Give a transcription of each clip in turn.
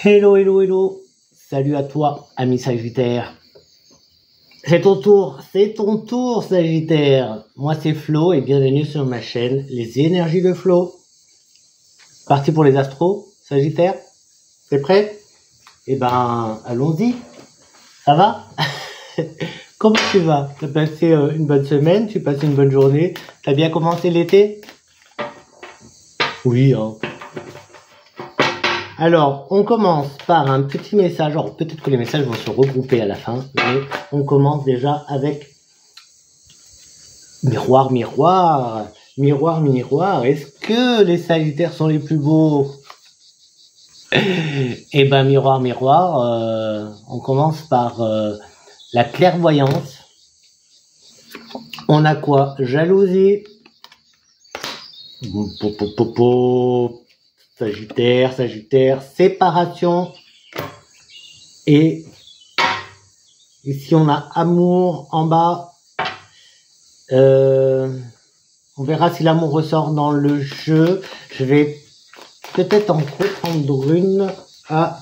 Hello, hello, hello. Salut à toi, ami Sagittaire. C'est ton tour, Sagittaire. Moi, c'est Flo et bienvenue sur ma chaîne, les énergies de Flo. Parti pour les astros, Sagittaire? T'es prêt? Eh ben, allons-y. Ça va? Comment tu vas? T'as passé une bonne semaine? Tu passes une bonne journée? T'as bien commencé l'été? Oui, hein. Alors, on commence par un petit message. Alors, peut-être que les messages vont se regrouper à la fin, mais on commence déjà avec miroir, miroir, miroir, miroir. Est-ce que les Sagittaires sont les plus beaux? Eh ben, miroir, miroir, on commence par la clairvoyance. On a quoi? Jalousie. Sagittaire, Sagittaire, séparation. Et ici, on a amour en bas. On verra si l'amour ressort dans le jeu. Je vais peut-être en reprendre une. Ah,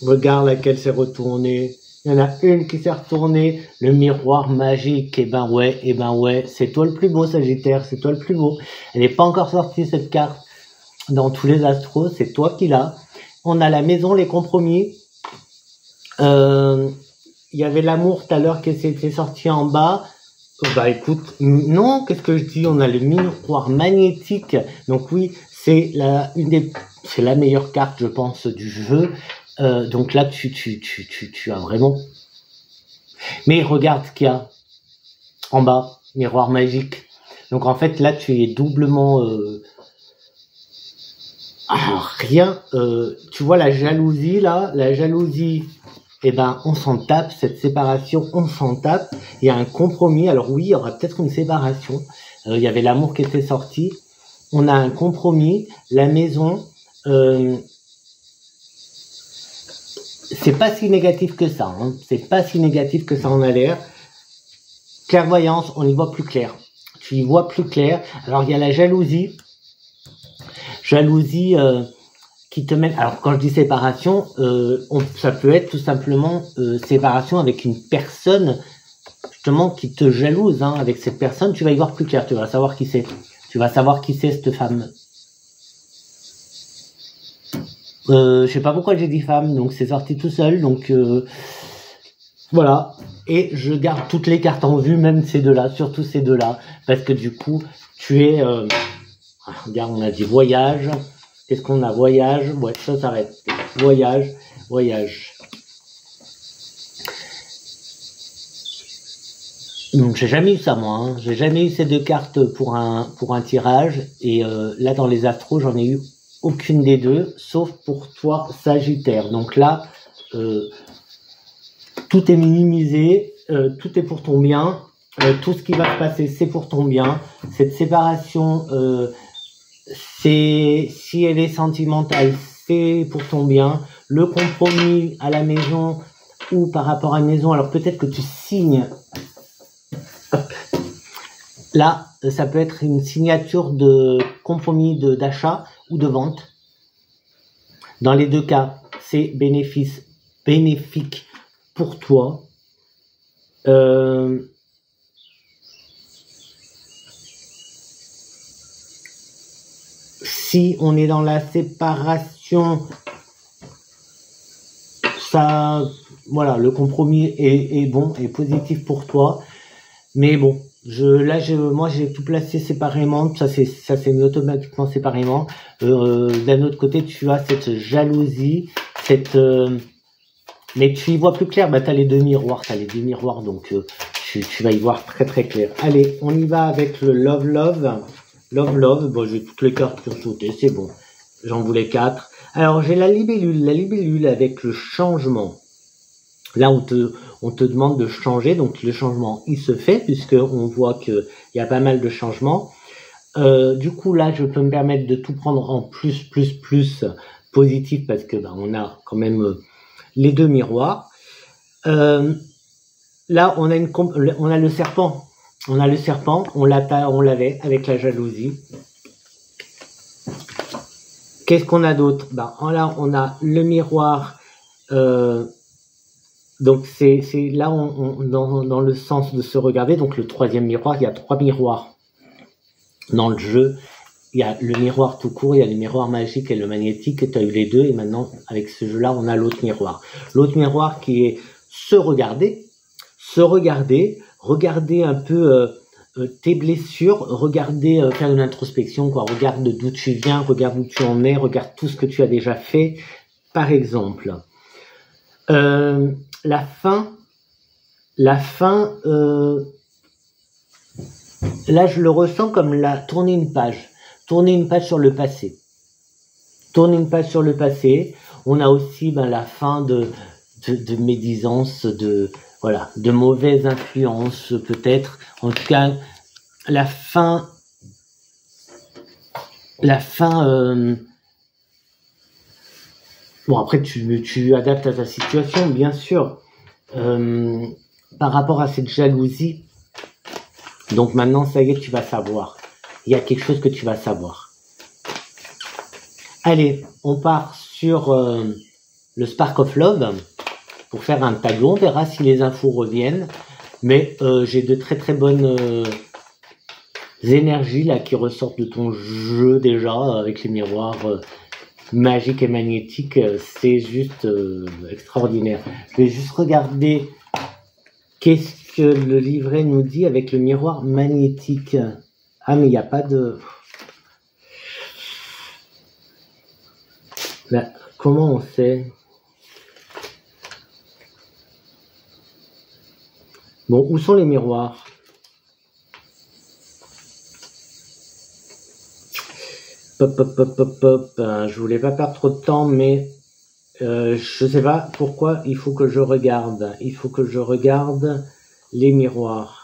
regarde laquelle s'est retournée. Il y en a une qui s'est retournée. Le miroir magique. Eh ben ouais, c'est toi le plus beau, Sagittaire. C'est toi le plus beau. Elle n'est pas encore sortie, cette carte. Dans tous les astros, c'est toi qui l'as. On a la maison, les compromis. Il y avait l'amour tout à l'heure qui s'était sorti en bas. Bah écoute, non, qu'est-ce que je dis? On a le miroir magnétique. Donc oui, c'est la meilleure carte, je pense, du jeu. Donc là, tu as vraiment. Mais regarde ce qu'il y a en bas, miroir magique. Donc en fait, là, tu es doublement. Rien, tu vois la jalousie là, eh ben on s'en tape, cette séparation, on s'en tape, il y a un compromis, alors oui, il y aura peut-être une séparation, il y avait l'amour qui était sorti, on a un compromis, la maison, c'est pas si négatif que ça, hein. C'est pas si négatif que ça en a l'air. Clairvoyance, on y voit plus clair, tu y vois plus clair, alors il y a la jalousie, qui te mène. Alors quand je dis séparation, ça peut être tout simplement séparation avec une personne justement qui te jalouse. Hein. Avec cette personne, tu vas y voir plus clair. Tu vas savoir qui c'est. Tu vas savoir qui c'est cette femme. Je sais pas pourquoi j'ai dit femme, donc c'est sorti tout seul. Donc voilà. Et je garde toutes les cartes en vue, même ces deux-là, surtout ces deux-là, parce que du coup, tu es regarde, on a dit voyage. Qu'est-ce qu'on a? Voyage. Ouais, ça s'arrête. Voyage, voyage. Donc, j'ai jamais eu ça, moi. Hein. J'ai jamais eu ces deux cartes pour un tirage. Et là, dans les astros, j'en ai eu aucune des deux, sauf pour toi, Sagittaire. Donc là, tout est minimisé. Tout est pour ton bien. Tout ce qui va se passer, c'est pour ton bien. Cette séparation... si elle est sentimentale, c'est pour ton bien. Le compromis à la maison ou par rapport à une maison, alors peut-être que tu signes. Là, ça peut être une signature de compromis d'achat ou de vente. Dans les deux cas, c'est bénéfique pour toi. Si on est dans la séparation, ça, voilà, le compromis est bon et positif pour toi. Mais bon, moi j'ai tout placé séparément, ça s'est mis automatiquement séparément. D'un autre côté, tu as cette jalousie, mais tu y vois plus clair. Bah t'as les deux miroirs, donc tu vas y voir très très clair. Allez, on y va avec le love. Love, bon, j'ai toutes les cartes pour sauter, c'est bon. J'en voulais 4. Alors, j'ai la libellule avec le changement. Là, on te demande de changer, donc le changement, il se fait, puisqu'on voit qu'il y a pas mal de changements. Du coup, là, je peux me permettre de tout prendre en plus positif, parce que on a quand même les deux miroirs. Là, on a le serpent. On a le serpent, on l'avait avec la jalousie. Qu'est-ce qu'on a d'autre? Ben, là, on a le miroir. Donc, c'est là, dans le sens de se regarder. Donc, le troisième miroir, il y a 3 miroirs dans le jeu. Il y a le miroir tout court, il y a le miroir magique et le magnétique. Tu as eu les deux. Et maintenant, avec ce jeu-là, on a l'autre miroir. L'autre miroir qui est se regarder, regarder un peu tes blessures, regarder, faire une introspection, quoi. Regarde d'où tu viens, regarde où tu en es, regarde tout ce que tu as déjà fait, par exemple. La fin, là je le ressens comme tourner une page sur le passé. Tourner une page sur le passé. On a aussi la fin de médisance, de mauvaises influences peut-être. En tout cas, la fin. Bon, après tu adaptes à ta situation, bien sûr. Par rapport à cette jalousie. Donc maintenant, ça y est, tu vas savoir. Il y a quelque chose que tu vas savoir. Allez, on part sur le Spark of Love pour faire un tableau. On verra si les infos reviennent. Mais j'ai de très très bonnes énergies là qui ressortent de ton jeu déjà avec les miroirs magiques et magnétiques. C'est juste extraordinaire. Je vais juste regarder qu'est-ce que le livret nous dit avec le miroir magnétique. Ah, mais il n'y a pas de... Là, comment on sait? Bon, où sont les miroirs? Je voulais pas perdre trop de temps, mais je sais pas pourquoi il faut que je regarde. Il faut que je regarde les miroirs.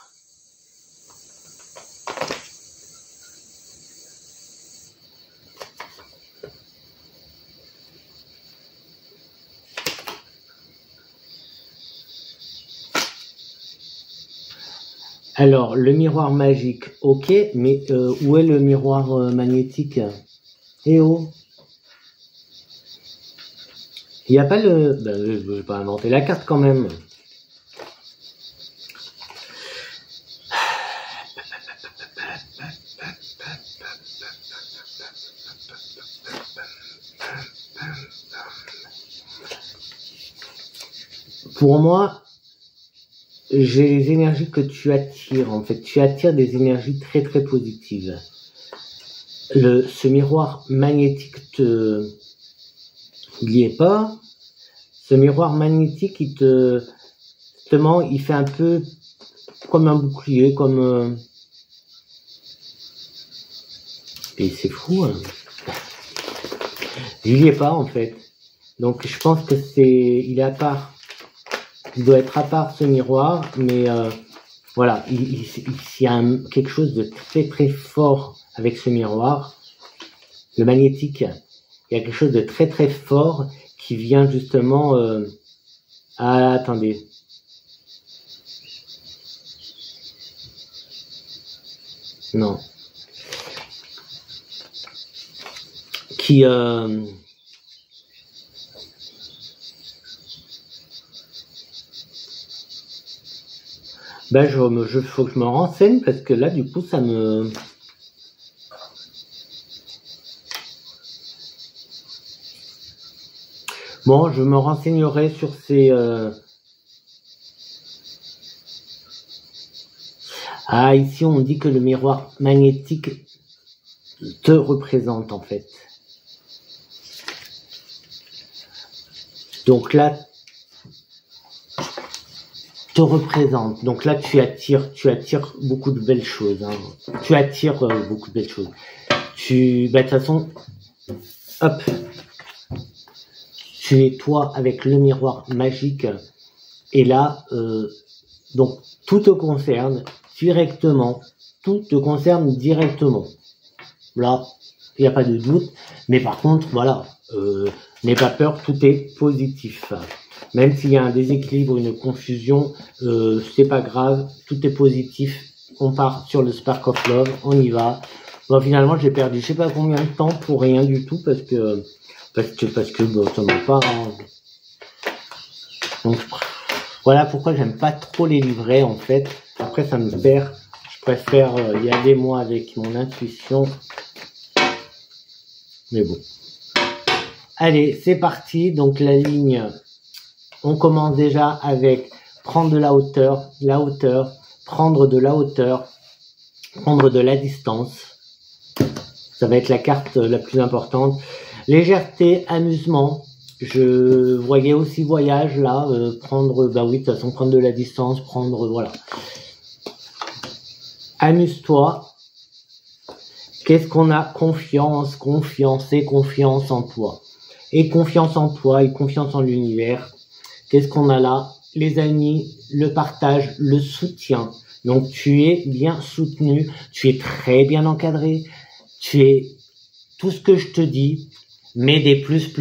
Alors, le miroir magique, ok, mais où est le miroir magnétique? Eh oh! Il n'y a pas le... je ne vais pas inventer la carte quand même. Pour moi, j'ai les énergies que tu attires, en fait. Tu attires des énergies très très positives. Ce miroir magnétique il n'y est pas. Ce miroir magnétique, justement, il fait un peu comme un bouclier, comme... Et c'est fou, hein. Il n'y est pas, en fait. Donc, je pense que il est à part. Il doit être à part, ce miroir, mais voilà, il y a quelque chose de très très fort avec ce miroir. Le magnétique, il y a quelque chose de très très fort qui vient justement... Ah, attendez. Non. Qui... faut que je me renseigne parce que là, du coup, ça me... Bon, je me renseignerai sur ces... Ah, ici, on dit que le miroir magnétique te représente, en fait. Donc là, te représente. Donc là, tu attires beaucoup de belles choses. Hein. Tu attires beaucoup de belles choses. De toute façon, hop, tu es toi avec le miroir magique. Et là, donc tout te concerne directement. Tout te concerne directement. Là, il n'y a pas de doute. Mais par contre, voilà, n'aie pas peur, tout est positif. Même s'il y a un déséquilibre, une confusion, c'est pas grave, tout est positif. On part sur le Spark of Love, on y va. Bon, finalement, j'ai perdu je sais pas combien de temps pour rien du tout parce que bon, ça m'a pas. Donc voilà pourquoi j'aime pas trop les livrets en fait. Après, ça me perd. Je préfère y aller moi avec mon intuition. Mais bon. Allez, c'est parti. Donc la ligne, on commence déjà avec prendre de la hauteur, prendre de la hauteur, prendre de la distance. Ça va être la carte la plus importante. Légèreté, amusement. Je voyais aussi voyage là, prendre, bah oui, de toute façon, prendre de la distance, prendre, voilà. Amuse-toi. Qu'est-ce qu'on a? Confiance, confiance et confiance en toi. Et confiance en toi et confiance en l'univers. Qu'est-ce qu'on a là? Les amis, le partage, le soutien. Donc tu es bien soutenu, tu es très bien encadré, tu es tout ce que je te dis, mais des plus,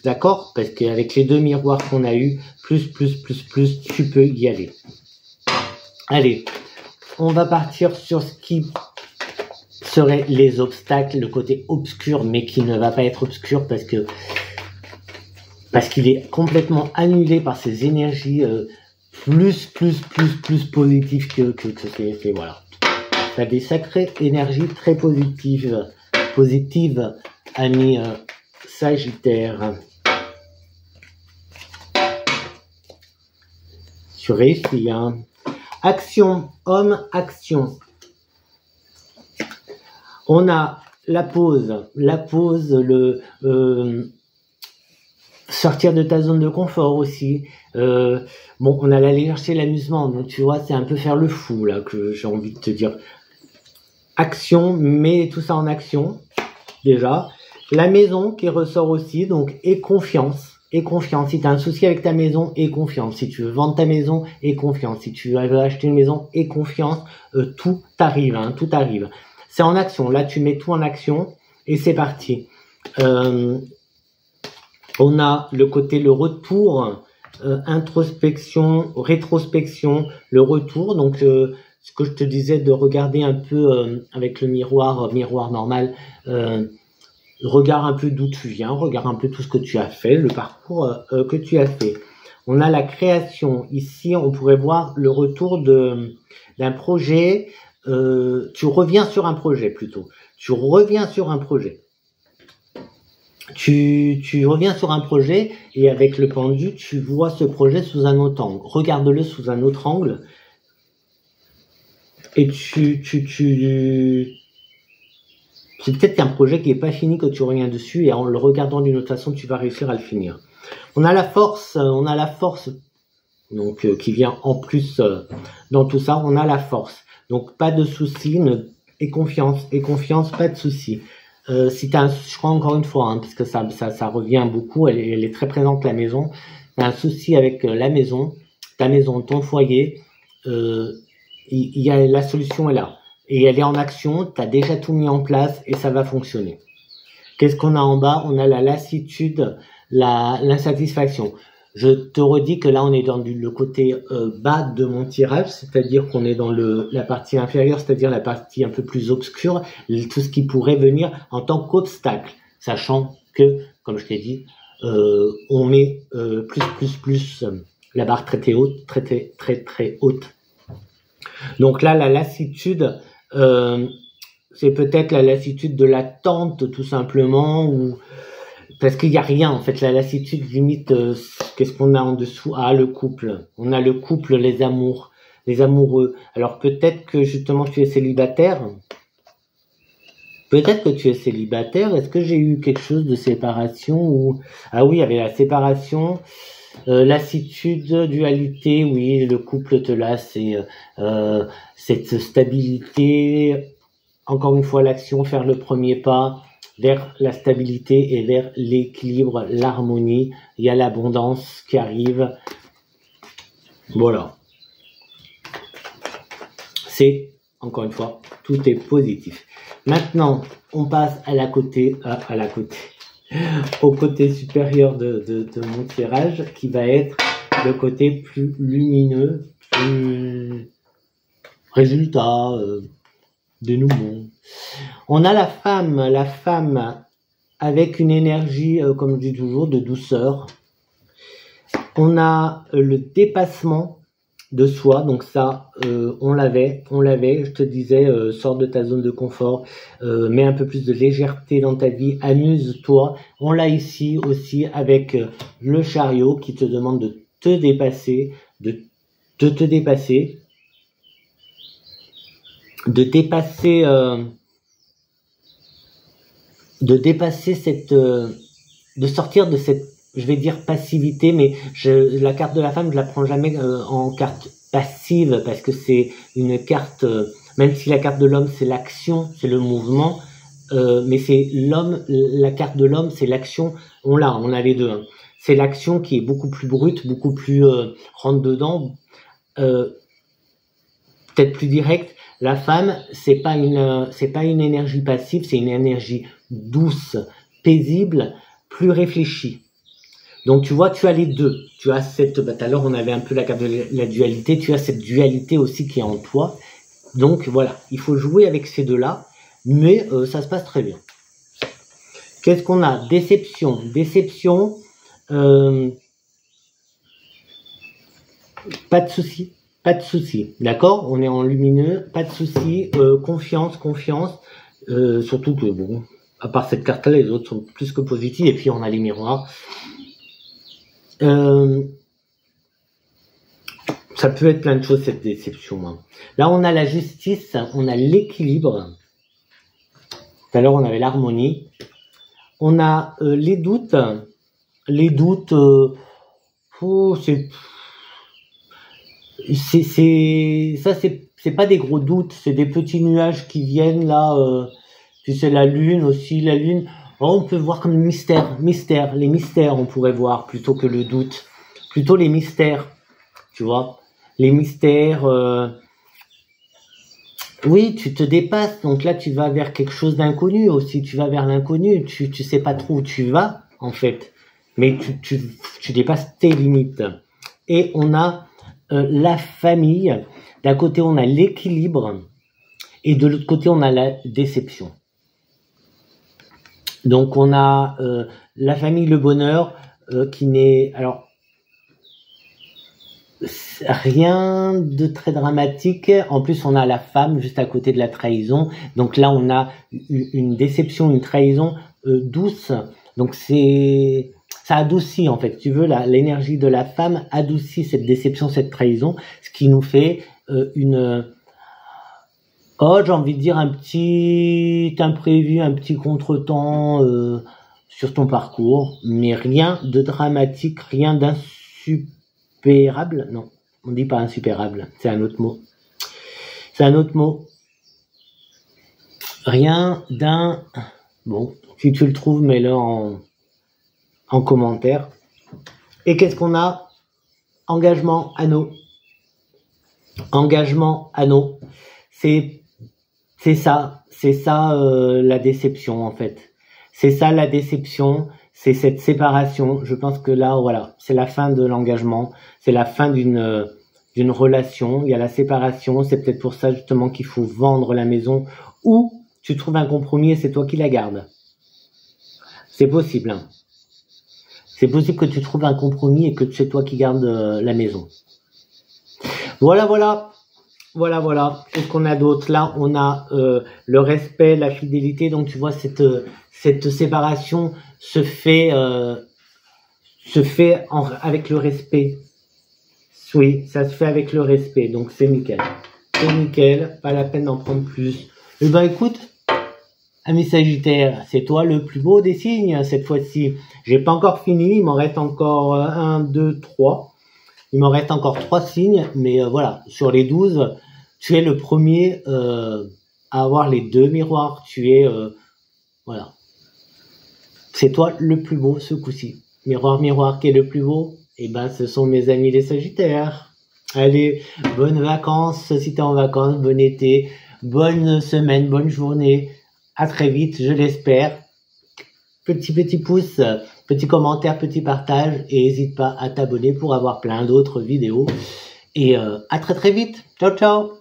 d'accord? Parce qu'avec les 2 miroirs qu'on a eu, plus, tu peux y aller. Allez, on va partir sur ce qui serait les obstacles, le côté obscur, mais qui ne va pas être obscur parce qu'il est complètement annulé par ces énergies plus positives que c'est voilà. T'as des sacrées énergies très positives, amis Sagittaire. Tu réussis, hein. Action, homme, action. On a la pause, le sortir de ta zone de confort aussi. Bon, on a la légèreté, l'amusement, donc tu vois, c'est un peu faire le fou là que j'ai envie de te dire. Action, mets tout ça en action déjà. La maison qui ressort aussi, donc et confiance. Et confiance. Si tu as un souci avec ta maison, et confiance. Si tu veux vendre ta maison, et confiance. Si tu veux acheter une maison, et confiance. Tout arrive, hein, tout arrive. C'est en action. Là, tu mets tout en action et c'est parti. On a le côté, le retour, introspection, rétrospection, le retour. Donc, ce que je te disais de regarder un peu avec le miroir normal, regarde un peu d'où tu viens, regarde un peu tout ce que tu as fait, le parcours que tu as fait. On a la création. Ici, on pourrait voir le retour d'un projet. Tu reviens sur un projet plutôt. Tu reviens sur un projet. Tu reviens sur un projet et avec le pendu, tu vois ce projet sous un autre angle. Regarde-le sous un autre angle. Et c'est peut-être un projet qui est pas fini, que tu reviens dessus et en le regardant d'une autre façon, tu vas réussir à le finir. On a la force, donc qui vient en plus dans tout ça. On a la force. Donc pas de soucis, et confiance, pas de soucis. Si t'as je crois encore une fois, hein, parce que ça revient beaucoup, elle est très présente la maison. T'as un souci avec la maison, ta maison, ton foyer, la solution est là. Et elle est en action, t'as déjà tout mis en place et ça va fonctionner. Qu'est-ce qu'on a en bas? On a la lassitude, l'insatisfaction. Je te redis que là, on est dans le côté bas de mon tirage, c'est-à-dire qu'on est dans la partie inférieure, c'est-à-dire la partie un peu plus obscure, tout ce qui pourrait venir en tant qu'obstacle, sachant que, comme je t'ai dit, on met plus la barre très haute, très haute. Donc là, la lassitude, c'est peut-être la lassitude de l'attente, tout simplement, ou parce qu'il n'y a rien, en fait. La lassitude, limite, qu'est-ce qu'on a en dessous? Ah, le couple. On a le couple, les amoureux. Alors, peut-être que, justement, tu es célibataire. Peut-être que tu es célibataire. Est-ce que j'ai eu quelque chose de séparation ou... Ah oui, il y avait la séparation, lassitude, dualité, oui, le couple te lasse et cette stabilité, encore une fois, l'action, faire le premier pas vers la stabilité et vers l'équilibre, l'harmonie. Il y a l'abondance qui arrive. Voilà. C'est, encore une fois, tout est positif. Maintenant, on passe au côté supérieur de mon tirage, qui va être le côté plus lumineux, plus résultat, dénouement. On a la femme avec une énergie, comme je dis toujours, de douceur. On a le dépassement de soi, donc ça, on l'avait, je te disais, sors de ta zone de confort, mets un peu plus de légèreté dans ta vie, amuse-toi. On l'a ici aussi avec le chariot qui te demande de te dépasser, de te dépasser, de dépasser cette, de sortir de cette, je vais dire passivité, mais la carte de la femme, je la prends jamais en carte passive parce que c'est une carte, même si la carte de l'homme c'est l'action, c'est le mouvement, mais c'est l'homme, la carte de l'homme c'est l'action. On a les deux. Hein. C'est l'action qui est beaucoup plus brute, beaucoup plus rentre dedans, peut-être plus directe. La femme, c'est pas une énergie passive, c'est une énergie douce, paisible, plus réfléchie. Donc tu vois, tu as les deux. Tu as cette, tout à l'heure on avait un peu la carte de la dualité, tu as cette dualité aussi qui est en toi. Donc voilà, il faut jouer avec ces deux-là, mais ça se passe très bien. Qu'est-ce qu'on a? Déception. Déception, pas de souci. Pas de souci, d'accord? On est en lumineux, pas de souci, confiance, surtout que bon, à part cette carte-là, les autres sont plus que positifs, et puis on a les miroirs. Ça peut être plein de choses, cette déception. Hein. Là, on a la justice, on a l'équilibre. Tout à l'heure, on avait l'harmonie. On a les doutes. Les doutes, c'est pas des gros doutes, c'est des petits nuages qui viennent là. Puis c'est la lune aussi, la lune. Oh, on peut voir comme le mystère, les mystères on pourrait voir plutôt que le doute, plutôt les mystères, tu vois, les mystères. Oui, tu te dépasses, donc là tu vas vers quelque chose d'inconnu aussi, tu vas vers l'inconnu, tu sais pas trop où tu vas en fait, mais tu dépasses tes limites. Et on a la famille, d'un côté on a l'équilibre et de l'autre côté on a la déception. Donc on a la famille, le bonheur qui n'est alors rien de très dramatique. En plus on a la femme juste à côté de la trahison. Donc là on a une déception, une trahison douce. Donc ça adoucit en fait. Tu veux l'énergie de la femme adoucit cette déception, cette trahison, ce qui nous fait j'ai envie de dire un petit imprévu, un petit contretemps sur ton parcours, mais rien de dramatique, rien d'insupérable. Non, on dit pas insupérable, c'est un autre mot. C'est un autre mot. Rien d'un... Bon, si tu le trouves, mets-le en commentaire. Et qu'est-ce qu'on a? Engagement, anneau. Engagement, anneau. C'est ça la déception en fait. C'est ça la déception, c'est cette séparation. Je pense que là, voilà, c'est la fin de l'engagement, c'est la fin d'une relation. Il y a la séparation, c'est peut-être pour ça justement qu'il faut vendre la maison ou tu trouves un compromis et c'est toi qui la gardes. C'est possible. Hein. C'est possible que tu trouves un compromis et que c'est toi qui gardes la maison. Voilà. Qu'est-ce qu'on a d'autre? Là, on a le respect, la fidélité. Donc, tu vois, cette séparation se fait avec le respect. Oui, ça se fait avec le respect. Donc, c'est nickel. C'est nickel. Pas la peine d'en prendre plus. Eh ben, écoute, ami Sagittaire, c'est toi le plus beau des signes cette fois-ci. J'ai pas encore fini. Il m'en reste encore 1, 2, 3. Il m'en reste encore 3 signes, mais voilà, sur les 12, tu es le premier à avoir les 2 miroirs. Tu es, voilà. C'est toi le plus beau ce coup-ci. Miroir, qui est le plus beau? Eh ben, ce sont mes amis les Sagittaires. Allez, bonnes vacances si t'es en vacances, bon été, bonne semaine, bonne journée. À très vite, je l'espère. Petit pouce, petit commentaire, petit partage et n'hésite pas à t'abonner pour avoir plein d'autres vidéos. Et à très vite. Ciao.